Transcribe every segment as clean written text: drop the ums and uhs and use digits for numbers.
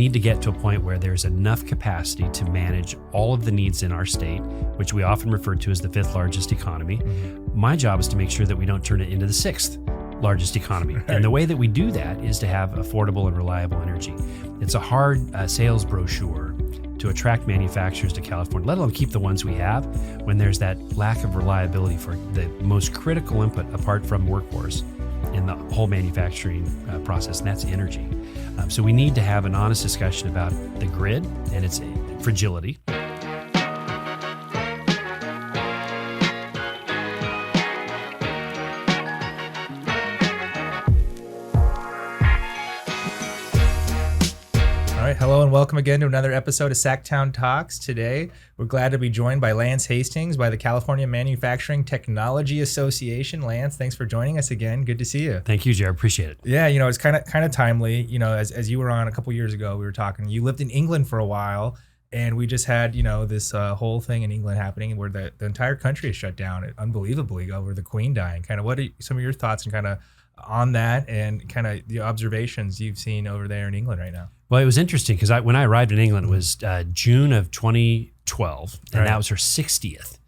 need to get to a point where there's enough capacity to manage all of the needs in our state, which we often refer to as the fifth largest economy. Mm-hmm. My job is to make sure that we don't turn it into the sixth largest economy. Right. And the way that we do that is to have affordable and reliable energy. It's a hard sales brochure to attract manufacturers to California, let alone keep the ones we have, when there's that lack of reliability for the most critical input apart from workforce in the whole manufacturing process, and that's energy. So we need to have an honest discussion about the grid and its fragility. Hello and welcome again to another episode of Sacktown Talks. Today, we're glad to be joined by Lance Hastings by the California Manufacturing Technology Association. Lance, thanks for joining us again. Good to see you. Thank you, Jared. Appreciate it. Yeah, it's kind of timely. As you were on a couple years ago, we were talking. You lived in England for a while, and we just had this whole thing in England happening where the entire country is shut down, unbelievably, over the Queen dying. Kind of, what are some of your thoughts and kind of on that, and kind of the observations you've seen over there in England right now? Well, it was interesting because when I arrived in England, it was June of 2012, and that was her 60th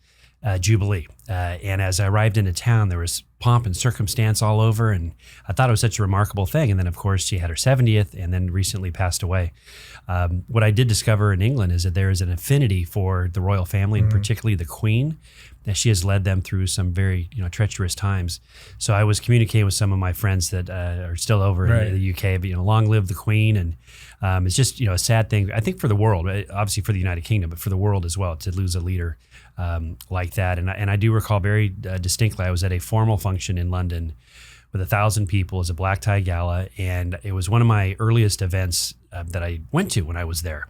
Jubilee. And as I arrived into town, there was pomp and circumstance all over, and I thought it was such a remarkable thing. And then, of course, she had her 70th and then recently passed away. What I did discover in England is that there is an affinity for the royal family, and particularly the Queen, that she has led them through some very treacherous times. So I was communicating with some of my friends that are still over in the UK, but long live the Queen. And it's just a sad thing, I think, for the world, obviously for the United Kingdom, but for the world as well, to lose a leader like that. And I do recall very distinctly, I was at a formal function in London with 1,000 people as a black tie gala, and it was one of my earliest events that I went to when I was there.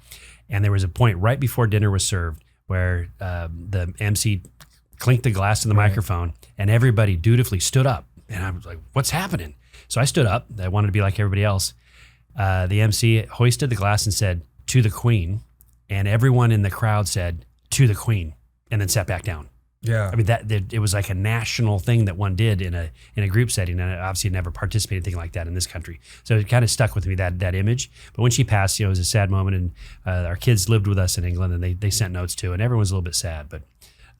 And there was a point right before dinner was served where the MC clinked the glass in the microphone, and everybody dutifully stood up. And I was like, what's happening? So I stood up. I wanted to be like everybody else. The MC hoisted the glass and said, "To the Queen." And everyone in the crowd said, "To the Queen," and then sat back down. Yeah. I mean, it was like a national thing that one did in a group setting, and I obviously never participated in anything like that in this country. So it kind of stuck with me, that image. But when she passed, it was a sad moment, and our kids lived with us in England, and they sent notes too, and everyone was a little bit sad, but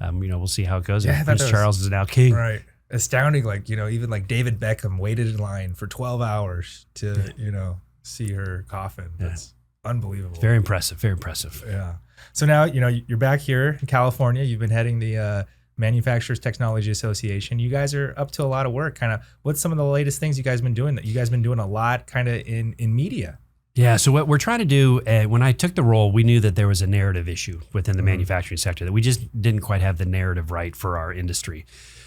we'll see how it goes. Yeah, Prince Charles is now king. Right. Astounding. Even like David Beckham waited in line for 12 hours to, see her coffin. That's unbelievable. Very impressive. Very impressive. Yeah. So now, you're back here in California. You've been heading the Manufacturers Technology Association. You guys are up to a lot of work. Kind of, what's some of the latest things you guys been doing? That you guys been doing a lot kind of in media? Yeah, so what we're trying to do, when I took the role, we knew that there was a narrative issue within the manufacturing sector, that we just didn't quite have the narrative right for our industry.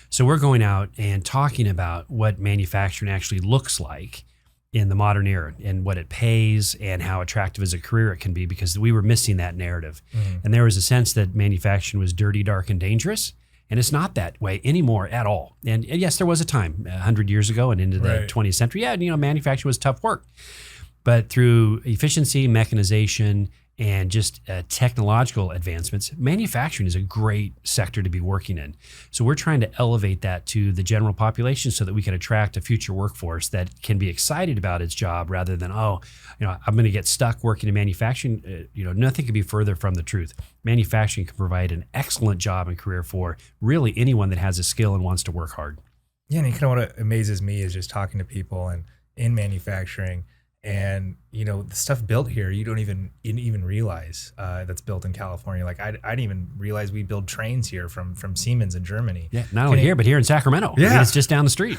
So we're going out and talking about what manufacturing actually looks like in the modern era, and what it pays, and how attractive as a career it can be, because we were missing that narrative. And there was a sense that manufacturing was dirty, dark, and dangerous, and it's not that way anymore at all. And yes, there was a time 100 years ago and into the 20th century, manufacturing was tough work. But through efficiency, mechanization, and just technological advancements, manufacturing is a great sector to be working in. So we're trying to elevate that to the general population so that we can attract a future workforce that can be excited about its job, rather than, I'm going to get stuck working in manufacturing. Nothing could be further from the truth. Manufacturing can provide an excellent job and career for really anyone that has a skill and wants to work hard. Yeah, and what amazes me is just talking to people and in manufacturing. And the stuff built here, you don't even realize that's built in California. Like I didn't even realize we build trains here from Siemens in Germany. Yeah, not only here, but here in Sacramento. Yeah, I mean, it's just down the street.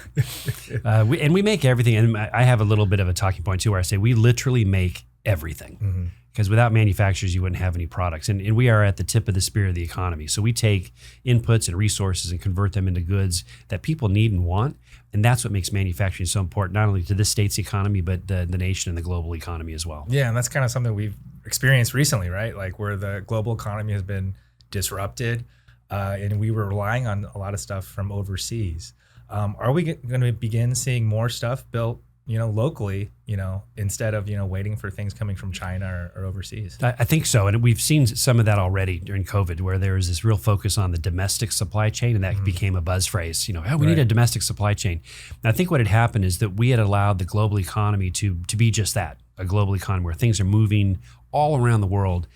We make everything. And I have a little bit of a talking point too, where I say we literally make everything. Because without manufacturers, you wouldn't have any products. And we are at the tip of the spear of the economy. So we take inputs and resources and convert them into goods that people need and want. And that's what makes manufacturing so important, not only to this state's economy, but the nation and the global economy as well. Yeah, and that's kind of something we've experienced recently, right? Like where the global economy has been disrupted, and we were relying on a lot of stuff from overseas. Are we going to begin seeing more stuff built locally, instead of, waiting for things coming from China or overseas? I think so. And we've seen some of that already during COVID, where there was this real focus on the domestic supply chain, and that became a buzz phrase, we need a domestic supply chain. And I think what had happened is that we had allowed the global economy to be just that. a global economy where things are moving all around the world.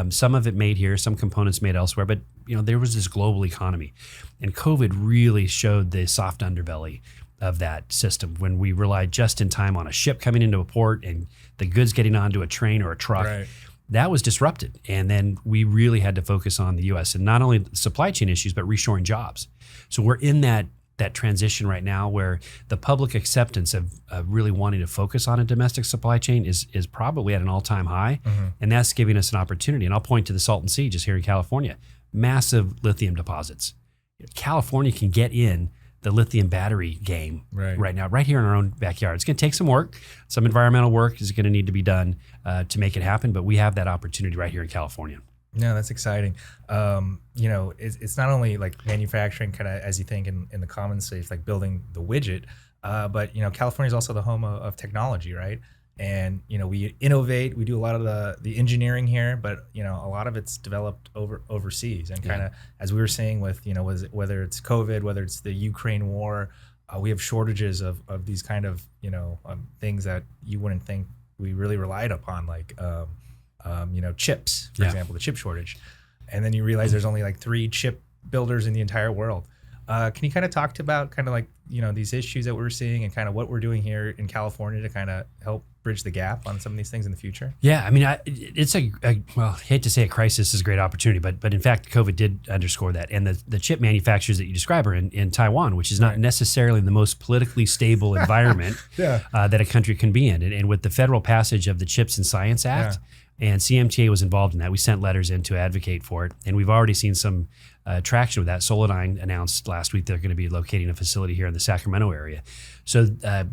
Some of it made here, some components made elsewhere, but there was this global economy, and COVID really showed the soft underbelly of that system when we relied just in time on a ship coming into a port and the goods getting onto a train or a truck. Right. That was disrupted, and then we really had to focus on the U.S. and not only supply chain issues but reshoring jobs. So we're in that transition right now where the public acceptance of really wanting to focus on a domestic supply chain is probably at an all-time high, and that's giving us an opportunity. And I'll point to the Salton Sea just here in California, massive lithium deposits. California can get in the lithium battery game right now, right here in our own backyard. It's going to take some work. Some environmental work is going to need to be done to make it happen, but we have that opportunity right here in California. No, that's exciting. It's not only like manufacturing kind of as you think in the common space, like building the widget, but California is also the home of technology, right? And we innovate, we do a lot of the engineering here, but a lot of it's developed overseas. And kind of as we were saying with whether it's COVID, whether it's the Ukraine war, we have shortages of these kind of things that you wouldn't think we really relied upon, like chips, for example, the chip shortage. And then you realize there's only like 3 chip builders in the entire world. Can you kind of talk about kind of like, these issues that we're seeing and kind of what we're doing here in California to kind of help bridge the gap on some of these things in the future? Yeah, I mean, it's I hate to say a crisis is a great opportunity, but in fact, COVID did underscore that. And the chip manufacturers that you describe are in Taiwan, which is not necessarily the most politically stable environment that a country can be in. And with the federal passage of the Chips and Science Act, and CMTA was involved in that. We sent letters in to advocate for it, and we've already seen some traction with that. Solidigm announced last week they're going to be locating a facility here in the Sacramento area. So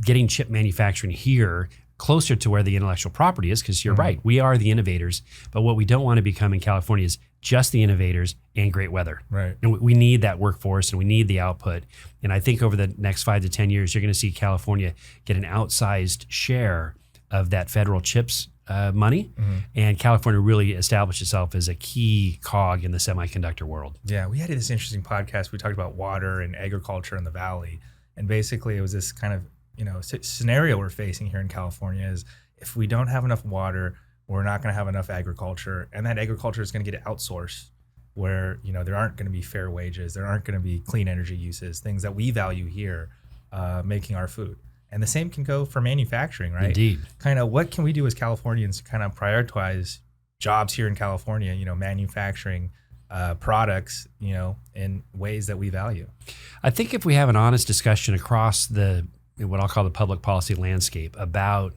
getting chip manufacturing here closer to where the intellectual property is, because you're right, we are the innovators, but what we don't want to become in California is just the innovators and great weather. Right. And we need that workforce and we need the output. And I think over the next 5 to 10 years, you're going to see California get an outsized share of that federal chips money, and California really established itself as a key cog in the semiconductor world. Yeah, we had this interesting podcast. We talked about water and agriculture in the valley, and basically it was this kind of scenario we're facing here in California is if we don't have enough water, we're not going to have enough agriculture, and that agriculture is going to get outsourced, where there aren't going to be fair wages, there aren't going to be clean energy uses, things that we value here, making our food. And the same can go for manufacturing, right? Indeed. Kind of what can we do as Californians to kind of prioritize jobs here in California, manufacturing products, in ways that we value? I think if we have an honest discussion across what I'll call the public policy landscape about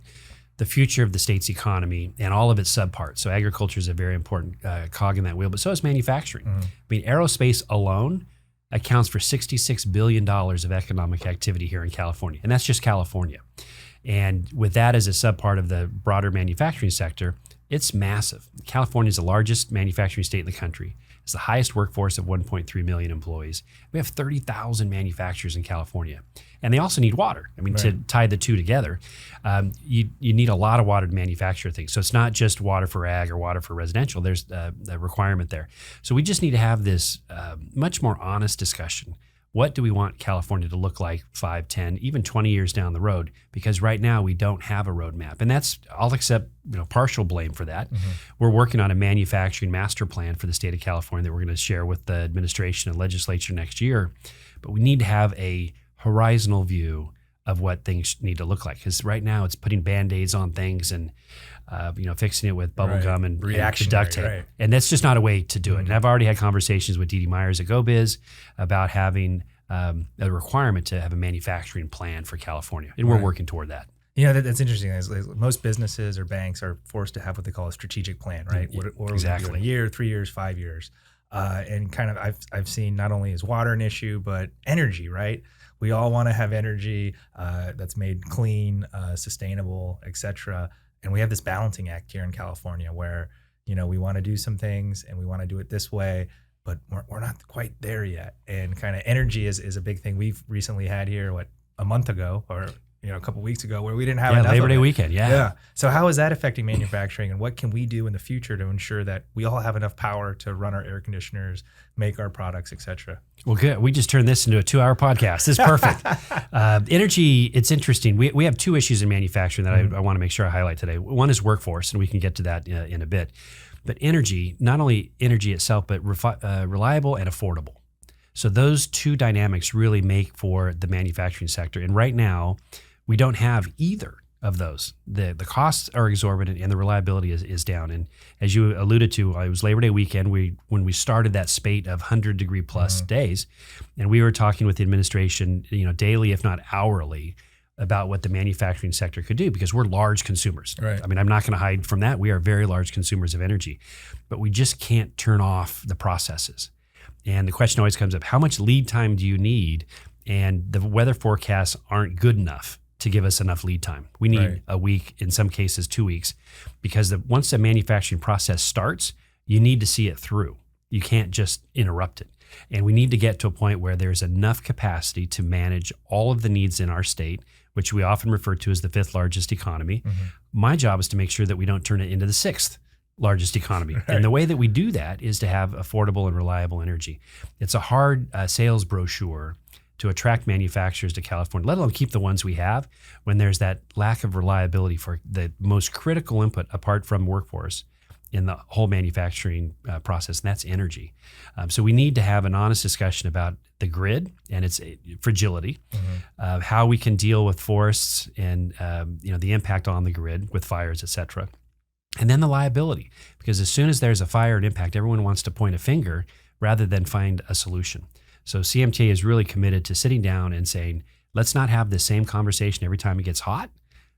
the future of the state's economy and all of its subparts. So agriculture is a very important cog in that wheel, but so is manufacturing. I mean, aerospace alone accounts for $66 billion of economic activity here in California. And that's just California. And with that as a subpart of the broader manufacturing sector, it's massive. California is the largest manufacturing state in the country. It's the highest workforce of 1.3 million employees. We have 30,000 manufacturers in California. And they also need water. I mean, to tie the two together, you need a lot of water to manufacture things. So it's not just water for ag or water for residential. There's a requirement there. So we just need to have this much more honest discussion. What do we want California to look like 5, 10, even 20 years down the road? Because right now we don't have a roadmap. And I'll accept partial blame for that. We're working on a manufacturing master plan for the state of California that we're going to share with the administration and legislature next year. But we need to have a horizontal view of what things need to look like. Because right now it's putting Band-Aids on things and fixing it with bubble gum and duct tape. Right. And that's just not a way to do it. And I've already had conversations with Dee Dee Myers at GoBiz about having a requirement to have a manufacturing plan for California. And we're working toward that. That's interesting. Most businesses or banks are forced to have what they call a strategic plan, right? Or exactly. A year, 3 years, 5 years. And kind of I've seen not only is water an issue, but energy, right? We all want to have energy that's made clean, sustainable, et cetera. And we have this balancing act here in California where, we want to do some things and we want to do it this way, but we're not quite there yet. And kind of energy is a big thing we've recently had here, a month ago or a couple weeks ago where we didn't have enough Labor of Day it. weekend. Yeah. So how is that affecting manufacturing, and what can we do in the future to ensure that we all have enough power to run our air conditioners, make our products, et cetera? Well, good. We just turned this into a 2-hour podcast. This is perfect. Energy, it's interesting. We have two issues in manufacturing that I want to make sure I highlight today. One is workforce, and we can get to that in a bit. But energy, not only energy itself, but reliable and affordable. So those two dynamics really make for the manufacturing sector. And right now, we don't have either of those. The costs are exorbitant and the reliability is down. And as you alluded to, it was Labor Day weekend when we started that spate of 100-degree plus days, and we were talking with the administration, daily, if not hourly, about what the manufacturing sector could do, because we're large consumers. Right. I mean, I'm not going to hide from that. We are very large consumers of energy, but we just can't turn off the processes. And the question always comes up, how much lead time do you need? And the weather forecasts aren't good enough to give us enough lead time. We need a week, in some cases 2 weeks, because once the manufacturing process starts, you need to see it through. You can't just interrupt it. And we need to get to a point where there's enough capacity to manage all of the needs in our state, which we often refer to as the 5th largest economy. My job is to make sure that we don't turn it into the 6th largest economy. And the way that we do that is to have affordable and reliable energy. It's a hard sales brochure to attract manufacturers to California, let alone keep the ones we have, when there's that lack of reliability for the most critical input apart from workforce in the whole manufacturing process, and that's energy. So we need to have an honest discussion about the grid and its fragility, how we can deal with forests and the impact on the grid with fires, et cetera. And then the liability, because as soon as there's a fire and impact, everyone wants to point a finger rather than find a solution. So CMTA is really committed to sitting down and saying, let's not have the same conversation every time it gets hot,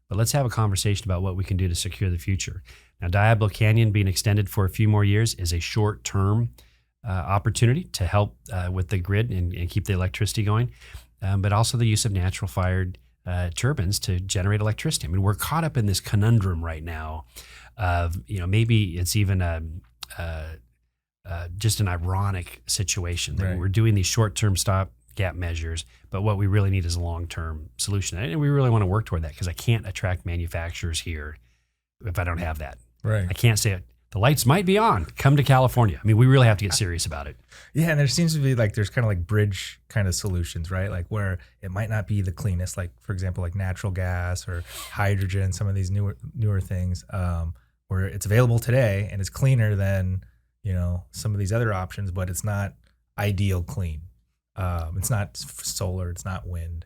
but let's have a conversation about what we can do to secure the future. Now, Diablo Canyon being extended for a few more years is a short-term opportunity to help with the grid and keep the electricity going, but also the use of natural-fired turbines to generate electricity. I mean, we're caught up in this conundrum right now of, maybe it's even just an ironic situation that we're doing these short-term stopgap measures, but what we really need is a long-term solution. And we really want to work toward that, because I can't attract manufacturers here if I don't have that. I can't say the lights might be on, come to California. I mean, we really have to get serious about it. Yeah, and there seems to be there's kind of bridge kind of solutions, right? Like where it might not be the cleanest, like for example, like natural gas or hydrogen, some of these newer things, where it's available today and it's cleaner than some of these other options, but it's not ideal clean. It's not solar, it's not wind.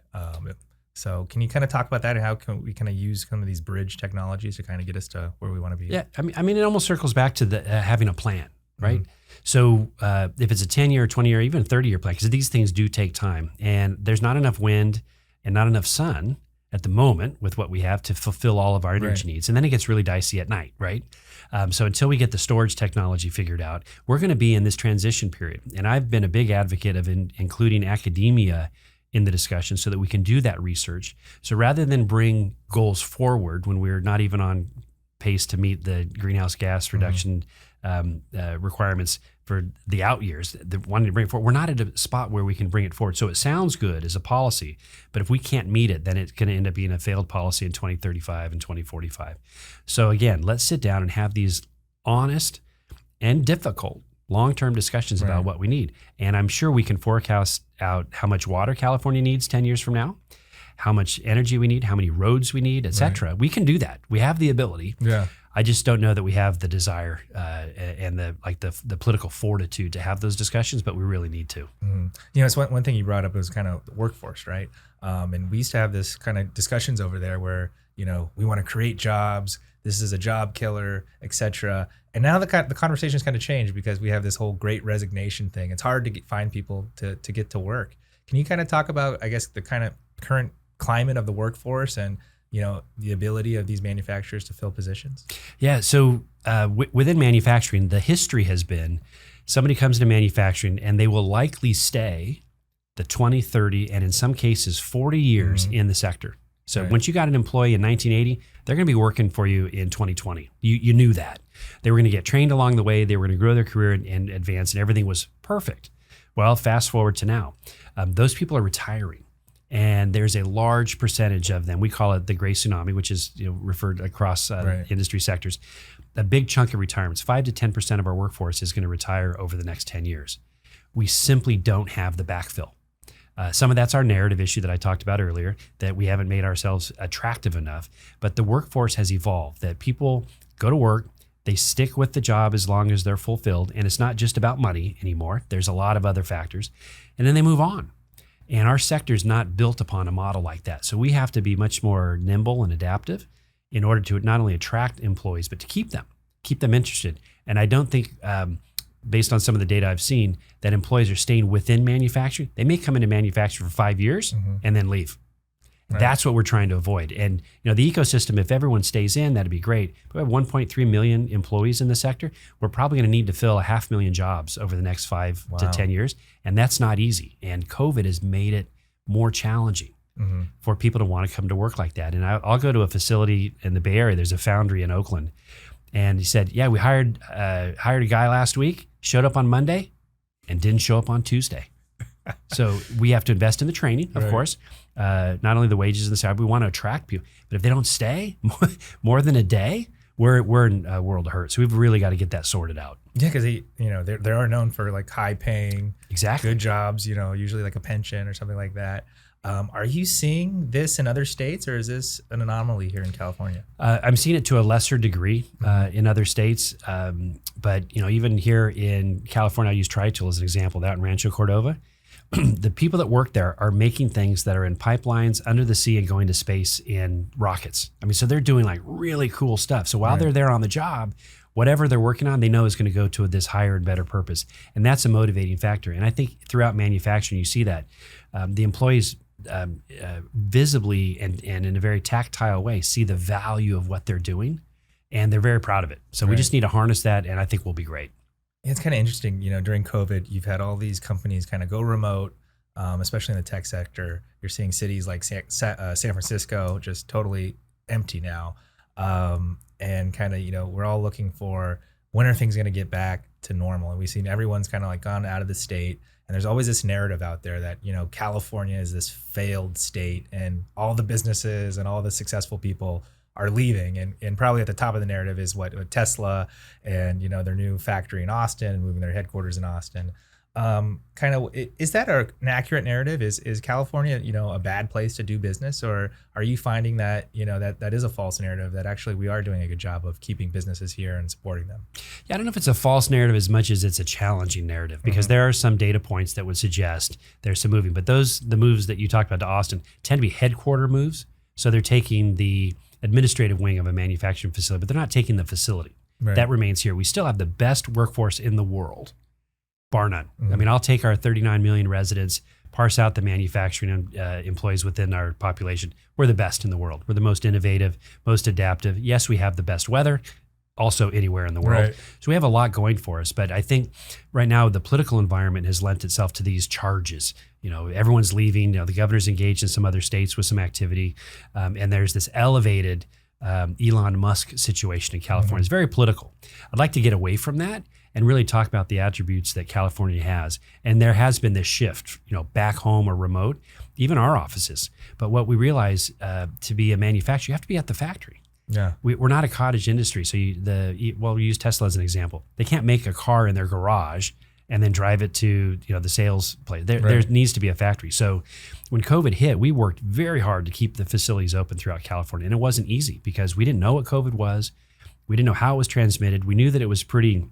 So can you kind of talk about that and how can we kind of use some of these bridge technologies to kind of get us to where we want to be? Yeah, I mean, it almost circles back to the having a plan, right? So if it's a 10-year, 20-year, even 30-year plan, because these things do take time, and there's not enough wind and not enough sun at the moment with what we have to fulfill all of our energy needs. And then it gets really dicey at night, right? So until we get the storage technology figured out, we're going to be in this transition period. And I've been a big advocate of including academia in the discussion so that we can do that research. So rather than bring goals forward when we're not even on pace to meet the greenhouse gas reduction requirements for the out years, wanting to bring it forward, we're not at a spot where we can bring it forward. So it sounds good as a policy, but if we can't meet it, then it's going to end up being a failed policy in 2035 and 2045. So again, let's sit down and have these honest and difficult long-term discussions about what we need. And I'm sure we can forecast out how much water California needs 10 years from now, how much energy we need, how many roads we need, et cetera. We can do that. We have the ability. I just don't know that we have the desire and the political fortitude to have those discussions, but we really need to. It's one thing you brought up was kind of the workforce, right? And we used to have this kind of discussions over there where, we want to create jobs. This is a job killer, et cetera. And now the conversation's kind of changed because we have this whole great resignation thing. It's hard to find people to get to work. Can you kind of talk about, I guess, the kind of current climate of the workforce and, the ability of these manufacturers to fill positions? Yeah. So within manufacturing, the history has been somebody comes into manufacturing and they will likely stay the 20, 30, and in some cases 40 years in the sector. So once you got an employee in 1980, they're going to be working for you in 2020. You knew that. They were going to get trained along the way. They were going to grow their career and advance, and everything was perfect. Well, fast forward to now. Those people are retiring. And there's a large percentage of them. We call it the gray tsunami, which is referred across industry sectors. A big chunk of retirements, 5 to 10% of our workforce is going to retire over the next 10 years. We simply don't have the backfill. Some of that's our narrative issue that I talked about earlier, that we haven't made ourselves attractive enough. But the workforce has evolved, that people go to work, they stick with the job as long as they're fulfilled. And it's not just about money anymore. There's a lot of other factors. And then they move on. And our sector is not built upon a model like that. So we have to be much more nimble and adaptive in order to not only attract employees, but to keep them interested. And I don't think, based on some of the data I've seen, that employees are staying within manufacturing. They may come into manufacturing for 5 years and then leave. Right. That's what we're trying to avoid. And the ecosystem, if everyone stays in, that'd be great. But we have 1.3 million employees in the sector. We're probably going to need to fill 500,000 jobs over the next 5 to 10 years. And that's not easy. And COVID has made it more challenging for people to want to come to work like that. And I'll go to a facility in the Bay Area. There's a foundry in Oakland. And he said, we hired a guy last week, showed up on Monday and didn't show up on Tuesday. So we have to invest in the training, of course, not only the wages and the salary, we want to attract people. But if they don't stay more than a day, we're in a world of hurt. So we've really got to get that sorted out. Yeah, because they are known for like high paying, good jobs, usually like a pension or something like that. Are you seeing this in other states, or is this an anomaly here in California? I'm seeing it to a lesser degree in other states. But even here in California, I use Tri-Tool as an example, out in Rancho Cordova. The people that work there are making things that are in pipelines under the sea and going to space in rockets. So they're doing like really cool stuff. So while they're there on the job, whatever they're working on, they know is going to go to this higher and better purpose. And that's a motivating factor. And I think throughout manufacturing, you see that the employees visibly and in a very tactile way see the value of what they're doing, and they're very proud of it. So we just need to harness that, and I think we'll be great. It's kind of interesting, during COVID, you've had all these companies kind of go remote, especially in the tech sector. You're seeing cities like San Francisco just totally empty now. And kind of, we're all looking for when are things going to get back to normal? And we've seen everyone's kind of like gone out of the state. And there's always this narrative out there that, California is this failed state and all the businesses and all the successful people are leaving. And probably at the top of the narrative is what Tesla and, their new factory in Austin and moving their headquarters in Austin. Is that an accurate narrative? Is California, a bad place to do business, or are you finding that, that is a false narrative, that actually we are doing a good job of keeping businesses here and supporting them? Yeah, I don't know if it's a false narrative as much as it's a challenging narrative, because there are some data points that would suggest there's some moving, but the moves that you talked about to Austin tend to be headquarter moves. So they're taking the administrative wing of a manufacturing facility, but they're not taking the facility. Right. That remains here. We still have the best workforce in the world, bar none. I'll take our 39 million residents, parse out the manufacturing employees within our population. We're the best in the world. We're the most innovative, most adaptive. Yes, we have the best weather, also anywhere in the world. Right. So we have a lot going for us. But I think right now the political environment has lent itself to these charges. Everyone's leaving. The governor's engaged in some other states with some activity. And there's this elevated Elon Musk situation in California. It's very political. I'd like to get away from that and really talk about the attributes that California has. And there has been this shift, back home or remote, even our offices. But what we realize, to be a manufacturer, you have to be at the factory. Yeah, we're not a cottage industry. So we use Tesla as an example. They can't make a car in their garage and then drive it to the sales place. There needs to be a factory. So when COVID hit, we worked very hard to keep the facilities open throughout California, and it wasn't easy because we didn't know what COVID was. We didn't know how it was transmitted. We knew that it was pretty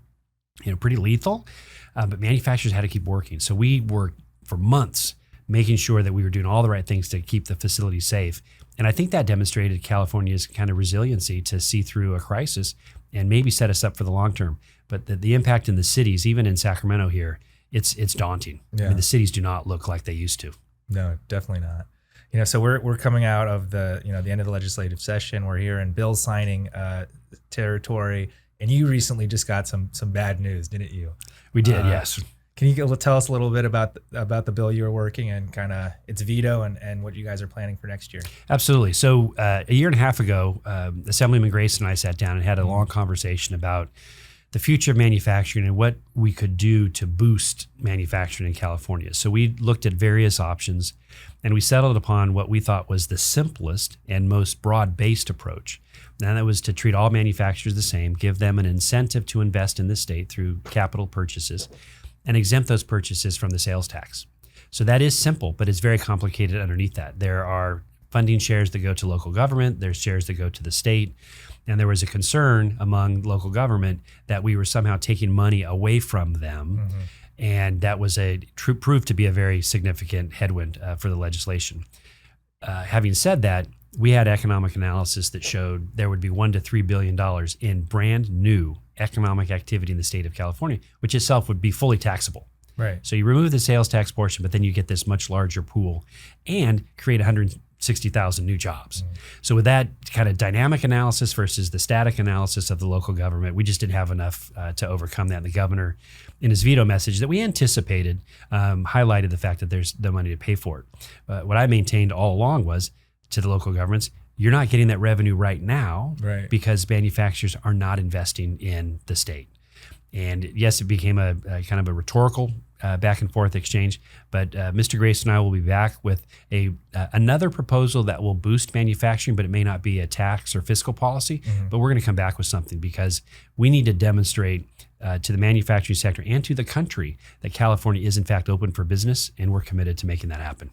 lethal, but manufacturers had to keep working. So we worked for months making sure that we were doing all the right things to keep the facility safe. And I think that demonstrated California's kind of resiliency to see through a crisis and maybe set us up for the long term. But the impact in the cities, even in Sacramento here, it's daunting. Yeah. The cities do not look like they used to. No, definitely not. So we're coming out of the the end of the legislative session. We're here in bill signing territory, and you recently just got some bad news, didn't you? We did, yes. Can you tell us a little bit about the bill you were working and kind of its veto and what you guys are planning for next year? Absolutely. So a year and a half ago, Assemblyman Grayson and I sat down and had a long conversation about the future of manufacturing and what we could do to boost manufacturing in California. So we looked at various options, and we settled upon what we thought was the simplest and most broad-based approach. And that was to treat all manufacturers the same, give them an incentive to invest in the state through capital purchases, and exempt those purchases from the sales tax. So that is simple, but it's very complicated underneath that. There are funding shares that go to local government, there's shares that go to the state, and there was a concern among local government that we were somehow taking money away from them, and that was proved to be a very significant headwind for the legislation. Having said that, we had economic analysis that showed there would be $1 to $3 billion in brand new economic activity in the state of California, which itself would be fully taxable. Right. So you remove the sales tax portion, but then you get this much larger pool and create 160,000 new jobs. So with that kind of dynamic analysis versus the static analysis of the local government, we just didn't have enough to overcome that. And the governor, in his veto message that we anticipated, highlighted the fact that there's the money to pay for it. What I maintained all along was to the local governments, you're not getting that revenue right now because manufacturers are not investing in the state. And yes, it became a kind of a rhetorical back and forth exchange, but Mr. Grace and I will be back with another proposal that will boost manufacturing, but it may not be a tax or fiscal policy, but we're going to come back with something because we need to demonstrate to the manufacturing sector and to the country that California is in fact open for business, and we're committed to making that happen.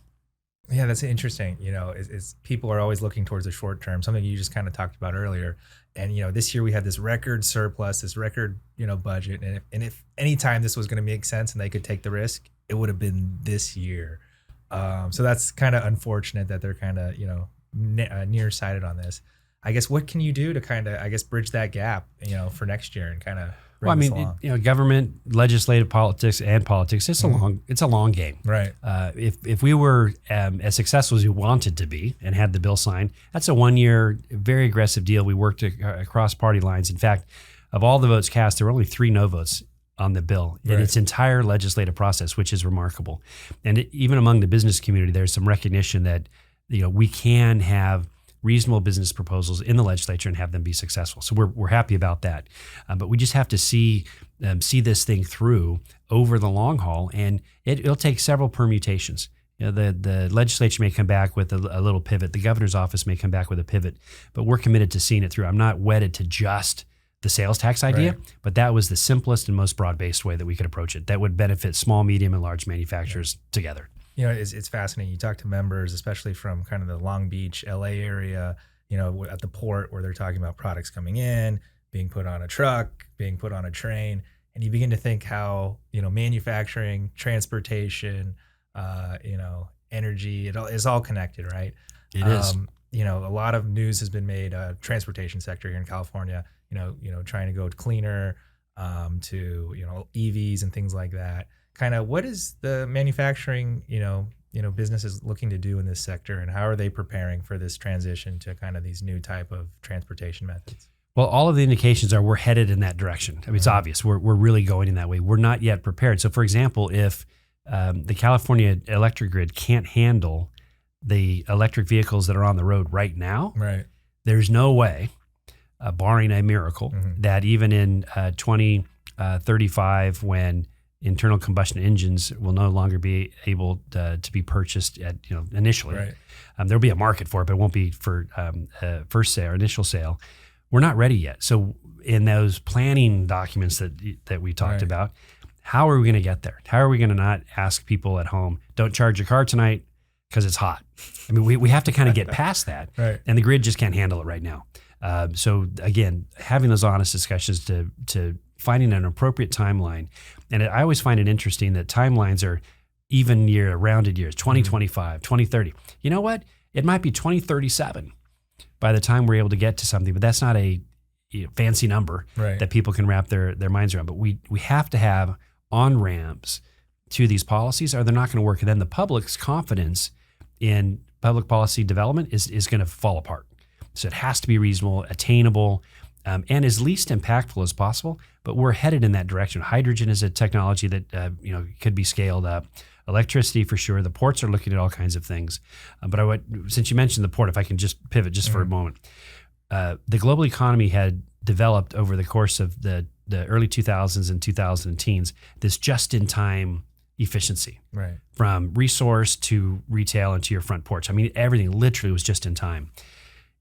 Yeah, that's interesting. Is people are always looking towards the short term, something you just kind of talked about earlier. And, this year we had this record surplus, this record, budget. And if any time this was going to make sense and they could take the risk, it would have been this year. So that's kind of unfortunate that they're kind of, nearsighted on this. I guess what can you do to kind of, bridge that gap, for next year and kind of bring this along? Government, legislative politics, it's a long game. Right. If we were as successful as we wanted to be and had the bill signed, that's a 1-year, very aggressive deal. We worked across party lines. In fact, of all the votes cast, there were only 3 no votes on the bill in its entire legislative process, which is remarkable. And even among the business community, there's some recognition that we can have reasonable business proposals in the legislature and have them be successful. So we're happy about that. But we just have to see this thing through over the long haul, and it'll take several permutations. The legislature may come back with a little pivot. The governor's office may come back with a pivot, but we're committed to seeing it through. I'm not wedded to just the sales tax idea, but that was the simplest and most broad-based way that we could approach it. That would benefit small, medium, and large manufacturers together. It's fascinating. You talk to members, especially from kind of the Long Beach, LA area, at the port where they're talking about products coming in, being put on a truck, being put on a train. And you begin to think how, manufacturing, transportation, energy, it's all connected, right? It is. A lot of news has been made, transportation sector here in California, trying to go cleaner, to, EVs and things like that. Kind of what is the manufacturing, businesses looking to do in this sector, and how are they preparing for this transition to kind of these new type of transportation methods? Well, all of the indications are we're headed in that direction. I mean, it's obvious we're really going in that way. We're not yet prepared. So, for example, if the California electric grid can't handle the electric vehicles that are on the road right now, there's no way, barring a miracle, that even in 2035, when internal combustion engines will no longer be able to be purchased at initially. There'll be a market for it, but it won't be for first sale or initial sale. We're not ready yet. So in those planning documents that we talked about, how are we going to get there? How are we going to not ask people at home, don't charge your car tonight because it's hot? I mean, we have to kind of get past that, and the grid just can't handle it right now. So again, having those honest discussions to finding an appropriate timeline. And I always find it interesting that timelines are even year, rounded years, 2025, 2030. You know what? It might be 2037 by the time we're able to get to something, but that's not a fancy number that people can wrap their minds around. But we have to have on-ramps to these policies, or they're not going to work. And then the public's confidence in public policy development is going to fall apart. So it has to be reasonable, attainable, and as least impactful as possible, but we're headed in that direction. Hydrogen is a technology that could be scaled up. Electricity for sure. The ports are looking at all kinds of things. But since you mentioned the port, if I can just pivot just for a moment, the global economy had developed over the course of the early 2000s and 2010s, this just-in-time efficiency, right, from resource to retail and to your front porch. I mean, everything literally was just in time.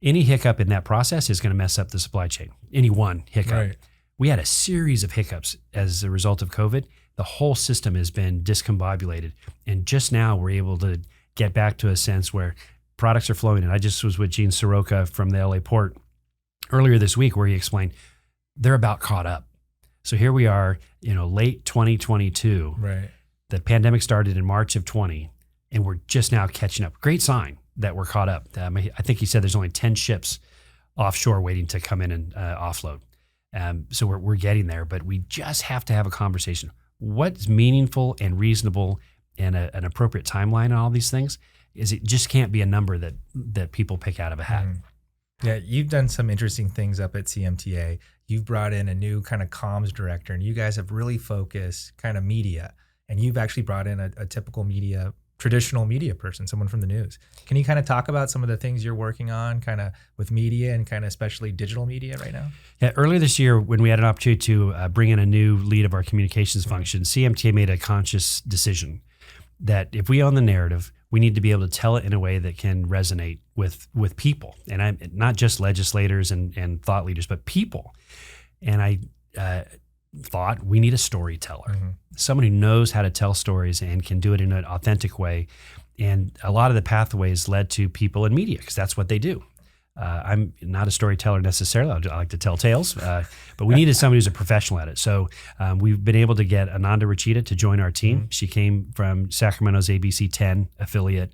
Any hiccup in that process is going to mess up the supply chain. Any one hiccup. right. We had a series of hiccups as a result of COVID. The whole system has been discombobulated. And just now we're able to get back to a sense where products are flowing. And I just was with Gene Soroka from the LA Port earlier this week, where he explained they're about caught up. So here we are, late 2022. Right. The pandemic started in March of 20, and we're just now catching up. Great sign that we're caught up. I think he said there's only 10 ships offshore waiting to come in and offload. So we're getting there, but we just have to have a conversation. What's meaningful and reasonable and an appropriate timeline on all these things is it just can't be a number that people pick out of a hat. Yeah, you've done some interesting things up at CMTA. You've brought in a new kind of comms director, and you guys have really focused kind of media. And you've actually brought in a typical traditional media person, someone from the news. Can you kind of talk about some of the things you're working on kind of with media and kind of especially digital media right now? Yeah, earlier this year, when we had an opportunity to bring in a new lead of our communications function, CMTA made a conscious decision that if we own the narrative, we need to be able to tell it in a way that can resonate with people. And I'm not just legislators and thought leaders, but people. And I thought we need a storyteller, someone who knows how to tell stories and can do it in an authentic way. And a lot of the pathways led to people in media, because that's what they do. I'm not a storyteller necessarily. I like to tell tales, but we needed somebody who's a professional at it. So we've been able to get Ananda Rachita to join our team. She came from Sacramento's ABC 10 affiliate,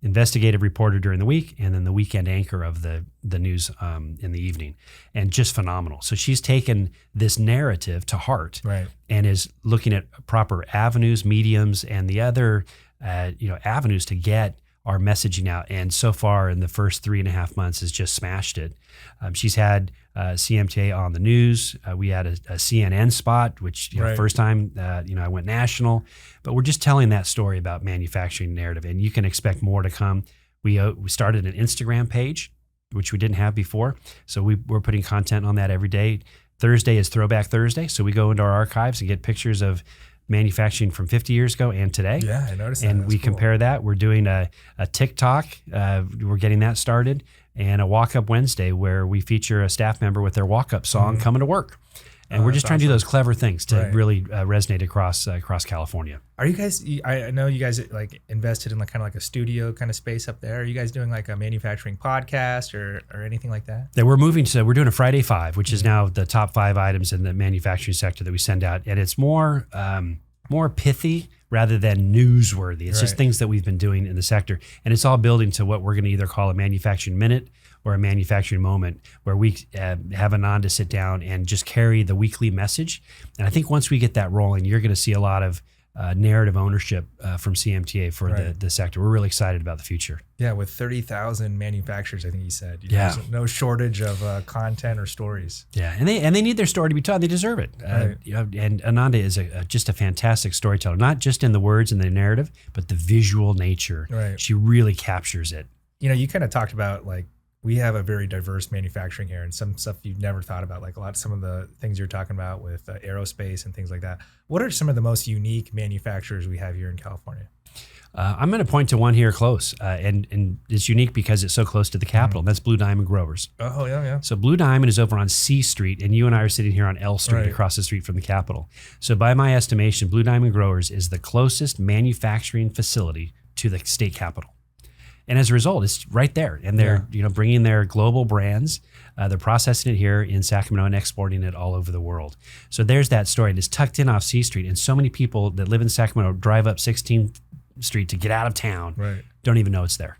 investigative reporter during the week, and then the weekend anchor of the news in the evening, and just phenomenal. So she's taken this narrative to heart, right, and is looking at proper avenues, mediums, and the other avenues to get our messaging out. And so far in the first 3.5 months has just smashed it. She's had CMTA on the news. We had a CNN spot, which right, first time I went national. But we're just telling that story about manufacturing narrative, and you can expect more to come. We started an Instagram page, which we didn't have before. So we're putting content on that every day. Thursday is Throwback Thursday. So we go into our archives and get pictures of manufacturing from 50 years ago and today. Yeah, I noticed that. And we compare that. We're doing a TikTok. We're getting that started. And a Walk-Up Wednesday where we feature a staff member with their walk-up song coming to work. And we're just trying to do those clever things to really resonate across California. Are you guys, I know you guys like invested in kind of a studio kind of space up there. Are you guys doing like a manufacturing podcast or anything like that? Yeah, we're doing a Friday 5, which is now the top 5 items in the manufacturing sector that we send out. And it's more pithy rather than newsworthy. It's just things that we've been doing in the sector. And it's all building to what we're going to either call a manufacturing minute or a manufacturing moment, where we have Ananda sit down and just carry the weekly message. And I think once we get that rolling, you're going to see a lot of narrative ownership from CMTA for the sector. We're really excited about the future. Yeah, with 30,000 manufacturers, I think you said. There's no shortage of content or stories. Yeah, and they need their story to be told. They deserve it. And Ananda is just a fantastic storyteller, not just in the words and the narrative, but the visual nature. Right. She really captures it. You kind of talked about we have a very diverse manufacturing here, and some stuff you've never thought about, some of the things you're talking about with aerospace and things like that. What are some of the most unique manufacturers we have here in California? I'm going to point to one here close, and it's unique because it's so close to the Capitol. And that's Blue Diamond Growers. Oh, yeah. So Blue Diamond is over on C Street, and you and I are sitting here on L Street across the street from the Capitol. So by my estimation, Blue Diamond Growers is the closest manufacturing facility to the state capitol. And as a result, it's right there. And they're bringing their global brands. They're processing it here in Sacramento and exporting it all over the world. So there's that story. And it's tucked in off C Street. And so many people that live in Sacramento drive up 16th Street to get out of town, don't even know it's there.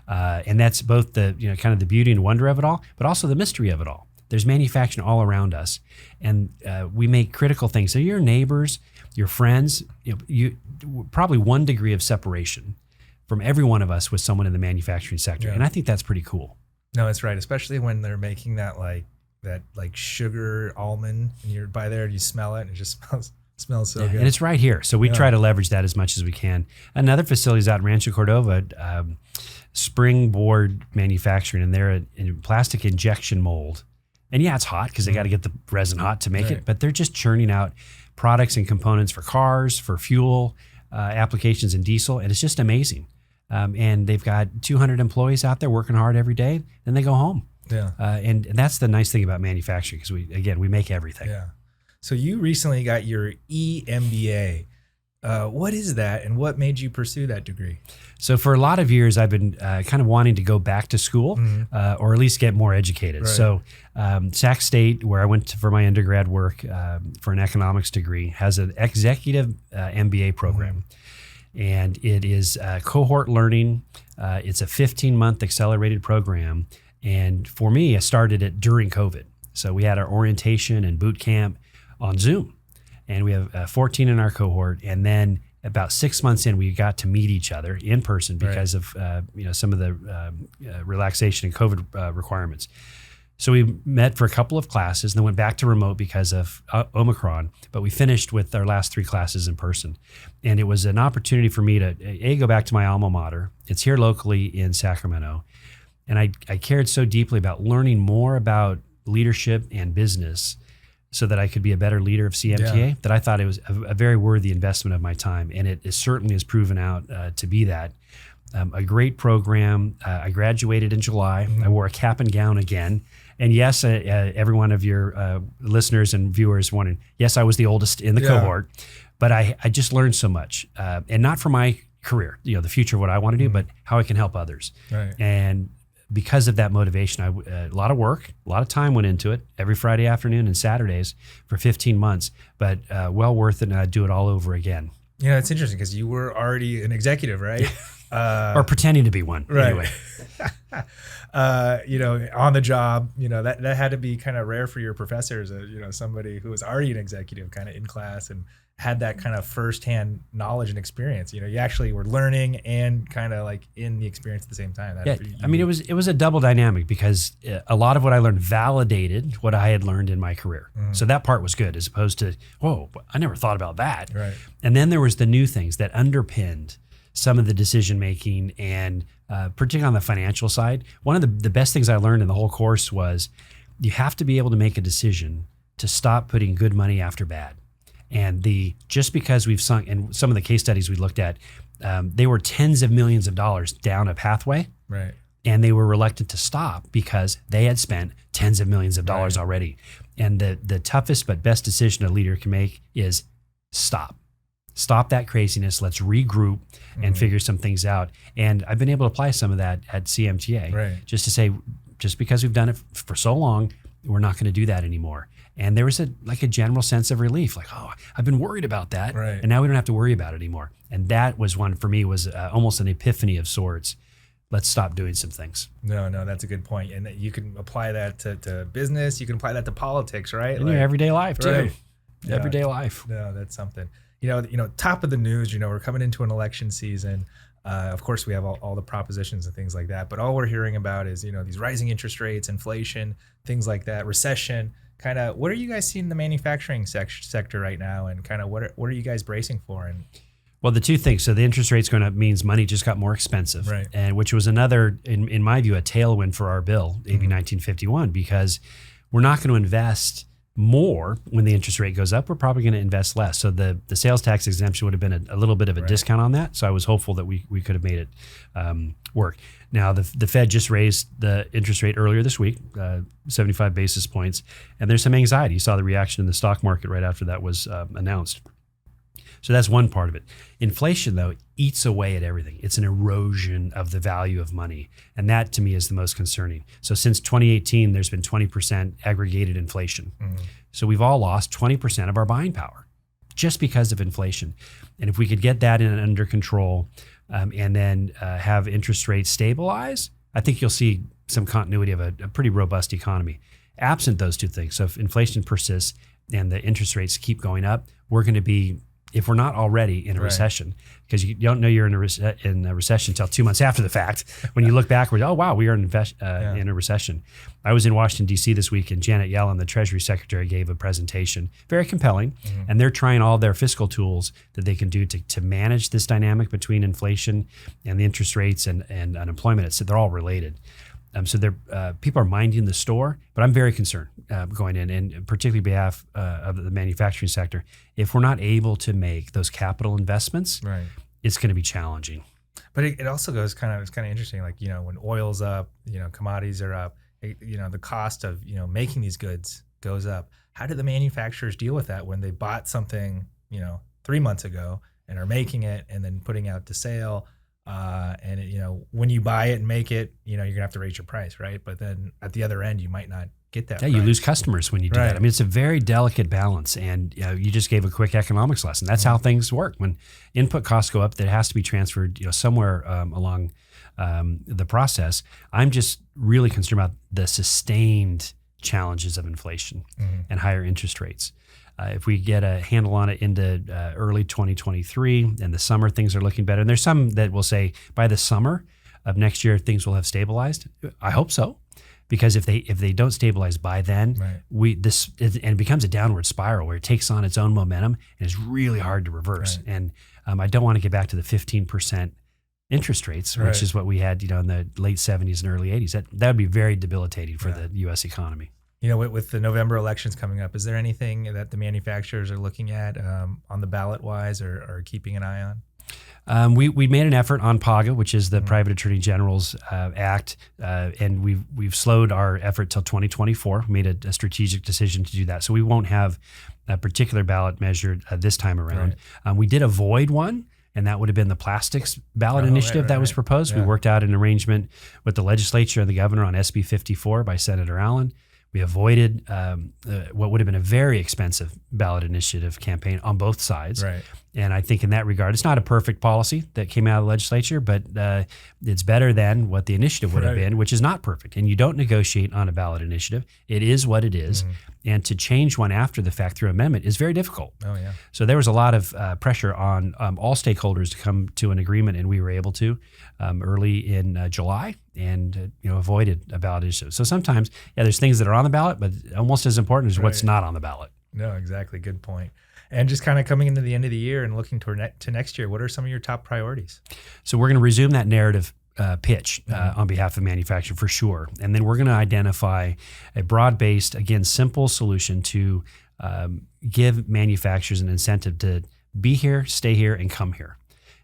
And that's both the kind of the beauty and wonder of it all, but also the mystery of it all. There's manufacturing all around us. And we make critical things. So your neighbors, your friends, you probably 1 degree of separation from every one of us with someone in the manufacturing sector. And I think that's pretty cool. No, that's right. Especially when they're making that sugar almond, and you're by there and you smell it and it just smells so good. And it's right here. So we try to leverage that as much as we can. Another facility is out in Rancho Cordova, Springboard Manufacturing, and they're in plastic injection mold And yeah, it's hot because they got to get the resin hot to make it, but they're just churning out products and components for cars, for fuel applications and diesel. And it's just amazing. And they've got 200 employees out there working hard every day. Then they go home. Yeah. And that's the nice thing about manufacturing because we make everything. Yeah. So you recently got your EMBA. What is that, and what made you pursue that degree? So for a lot of years, I've been kind of wanting to go back to school, or at least get more educated. Right. So Sac State, where I went for my undergrad work for an economics degree, has an executive MBA program. And it is cohort learning. It's a 15-month accelerated program. And for me, I started it during COVID. So we had our orientation and boot camp on Zoom. And we have 14 in our cohort. And then about 6 months in, we got to meet each other in person because of some of the relaxation and COVID requirements. So we met for a couple of classes and then went back to remote because of Omicron. But we finished with our last 3 classes in person. And it was an opportunity for me to go back to my alma mater. It's here locally in Sacramento. And I cared so deeply about learning more about leadership and business so that I could be a better leader of CMTA, that I thought it was a very worthy investment of my time. And it certainly has proven out to be that. A great program. I graduated in July. I wore a cap and gown again. And yes, every one of your listeners and viewers wondering, yes, I was the oldest in the cohort, but I just learned so much. And not for my career, the future of what I want to do, but how I can help others. Right. And because of that motivation, a lot of work, a lot of time went into it every Friday afternoon and Saturdays for 15 months, but well worth it, and I'd do it all over again. Yeah, it's interesting because you were already an executive, right? Or pretending to be one, right. Anyway. On the job, that had to be kind of rare for your professors, somebody who was already an executive kind of in class and had that kind of firsthand knowledge and experience. You actually were learning and kind of like in the experience at the same time. It was a double dynamic because a lot of what I learned validated what I had learned in my career. So that part was good as opposed to, whoa, I never thought about that. Right. And then there was the new things that underpinned some of the decision making and particularly on the financial side. One of the best things I learned in the whole course was you have to be able to make a decision to stop putting good money after bad. And just because we've sunk, and some of the case studies we looked at, they were tens of millions of dollars down a pathway. Right. And they were reluctant to stop because they had spent tens of millions of dollars already. And the toughest but best decision a leader can make is stop. Stop that craziness. Let's regroup and figure some things out. And I've been able to apply some of that at CMTA, just to say, just because we've done it for so long, we're not going to do that anymore. And there was a general sense of relief, like, oh, I've been worried about that, and now we don't have to worry about it anymore. And that was one for me was almost an epiphany of sorts. Let's stop doing some things. No, that's a good point. And you can apply that to business. You can apply that to politics, right? In your everyday life too. Everyday life. No, that's something. Top of the news. We're coming into an election season. Of course, we have all the propositions and things like that. But all we're hearing about is these rising interest rates, inflation, things like that, recession. Kind of, what are you guys seeing in the manufacturing sector right now, and kind of what are you guys bracing for? Well, the two things. So the interest rate's going to means money just got more expensive, right? And which was another, in my view, a tailwind for our bill, AB 1951, because we're not going to invest more when the interest rate goes up. We're probably going to invest less. So the sales tax exemption would have been a little bit of a discount on that. So I was hopeful that we could have made it work. Now, the Fed just raised the interest rate earlier this week, 75 basis points, and there's some anxiety. You saw the reaction in the stock market right after that was announced. So that's one part of it. Inflation, though, eats away at everything. It's an erosion of the value of money, and that, to me, is the most concerning. So since 2018, there's been 20% aggregated inflation. So we've all lost 20% of our buying power just because of inflation. And if we could get that under control, and then have interest rates stabilize, I think you'll see some continuity of a pretty robust economy. Absent those two things, so if inflation persists and the interest rates keep going up, we're going to be, if we're not already in a recession, because you don't know you're in a recession until 2 months after the fact. When you look backward, oh wow, we are in a recession. I was in Washington D.C. this week, and Janet Yellen, the Treasury Secretary, gave a presentation, very compelling, and they're trying all their fiscal tools that they can do to manage this dynamic between inflation and the interest rates and unemployment. They're all related. So people are minding the store, but I'm very concerned going in, and particularly behalf of the manufacturing sector. If we're not able to make those capital investments, right, it's going to be challenging. But it also goes it's kind of interesting. Like, when oil's up, commodities are up, the cost of, making these goods goes up. How do the manufacturers deal with that when they bought something, 3 months ago and are making it and then putting out to sale? And when you buy it and make it, you're gonna have to raise your price, right? But then at the other end, you might not get that. Yeah, you lose customers when you do that. I mean, it's a very delicate balance, and you just gave a quick economics lesson. That's how things work. When input costs go up, that has to be transferred, somewhere along the process. I'm just really concerned about the sustained challenges of inflation and higher interest rates. If we get a handle on it into early 2023 and the summer, things are looking better. And there's some that will say by the summer of next year, things will have stabilized. I hope so, because if they don't stabilize by then, it becomes a downward spiral where it takes on its own momentum and it's really hard to reverse. Right. And I don't want to get back to the 15% interest rates, which is what we had, in the late 70s and early 80s. That would be very debilitating for the U.S. economy. With the November elections coming up, is there anything that the manufacturers are looking at on the ballot wise or keeping an eye on? We made an effort on PAGA, which is the Private Attorney General's Act, and we've slowed our effort till 2024. We made a strategic decision to do that, so we won't have a particular ballot measured this time around. Right. We did avoid one, and that would have been the plastics ballot initiative that was proposed. Yeah. We worked out an arrangement with the legislature and the governor on SB 54 by Senator Allen. We avoided what would have been a very expensive ballot initiative campaign on both sides. Right. And I think in that regard, it's not a perfect policy that came out of the legislature, but it's better than what the initiative would have been, which is not perfect. And you don't negotiate on a ballot initiative. It is what it is. And to change one after the fact through amendment is very difficult. Oh, yeah. So there was a lot of pressure on all stakeholders to come to an agreement, and we were able to early in July and avoided a ballot issue. So sometimes, there's things that are on the ballot, but almost as important is what's not on the ballot. No, exactly. Good point. And just kind of coming into the end of the year and looking to next year, what are some of your top priorities? So we're going to resume that narrative pitch on behalf of manufacturing for sure. And then we're going to identify a broad-based, again, simple solution to give manufacturers an incentive to be here, stay here, and come here.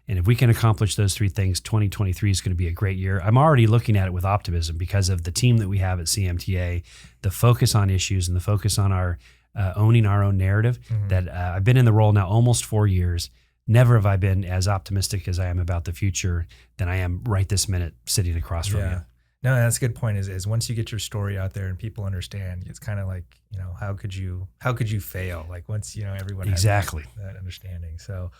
And if we can accomplish those three things, 2023 is going to be a great year. I'm already looking at it with optimism because of the team that we have at CMTA, the focus on issues and the focus on our owning our own narrative. That I've been in the role now almost 4 years. Never have I been as optimistic as I am about the future than I am right this minute sitting across from you. No, that's a good point. Is once you get your story out there and people understand, it's kind of like, how could you fail? Like once everyone has that understanding. So,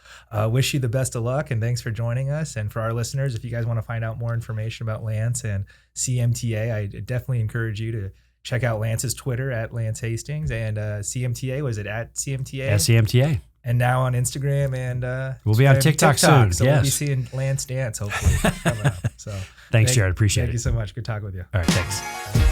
wish you the best of luck and thanks for joining us. And for our listeners, if you guys want to find out more information about Lance and CMTA, I definitely encourage you to check out Lance's Twitter at Lance Hastings and CMTA. Was it at CMTA? At CMTA. And now on Instagram and we'll be on TikTok soon. So we'll be seeing Lance dance hopefully coming up. So thanks, Jared. Appreciate it. Thank you so much. Good talking with you. All right, thanks.